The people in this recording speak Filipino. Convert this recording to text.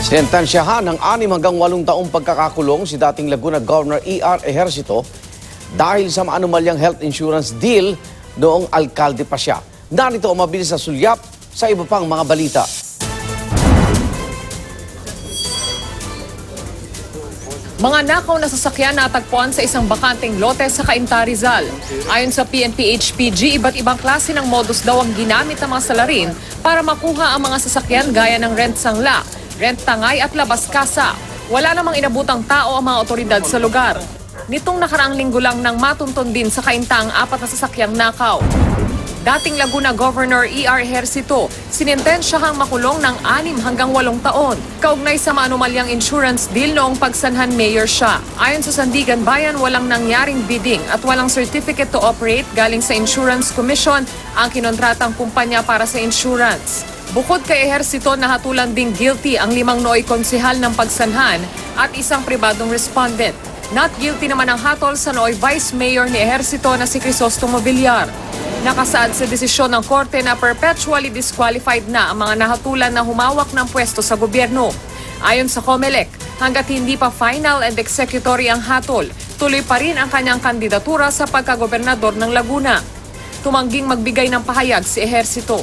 Sinentensyahan ng 6 hanggang 8 taong pagkakakulong si dating Laguna Governor E.R. Ejercito dahil sa maanumalyang health insurance deal noong alkalde pa siya. Narito ang mabilis na sulyap sa iba pang mga balita. Mga nakaw na sasakyan natagpuan sa isang bakanteng lote sa Cainta, Rizal. Ayon sa PNP-HPG, iba't ibang klase ng modus daw ang ginamit ng mga salarin para makuha ang mga sasakyan gaya ng rent sangla, rent tangay at labas kasa. Wala namang inabutang tao ang mga otoridad sa lugar. Nitong nakaraang linggo lang nang matunton din sa Cainta ang 4 na sasakyang nakaw. Dating Laguna Governor E.R. Ejercito, sinentensyahang makulong ng 6 hanggang 8 taon. Kaugnay sa maanumalyang insurance deal noong pagsanhan mayor siya. Ayon sa Sandigan Bayan, walang nangyaring bidding at walang certificate to operate galing sa Insurance Commission ang kinontratang kumpanya para sa insurance. Bukod kay Ejercito, nahatulan ding guilty ang 5 nooy konsehal ng pagsanhan at isang pribadong respondent. Not guilty naman ang hatol sa nooy Vice Mayor ni Ejercito na si Crisostomo Villar. Nakasaad sa desisyon ng korte na perpetually disqualified na ang mga nahatulan na humawak ng pwesto sa gobyerno. Ayon sa COMELEC, hanggat hindi pa final and executory ang hatol, tuloy pa rin ang kanyang kandidatura sa pagkagobernador ng Laguna. Tumangging magbigay ng pahayag si Ejercito.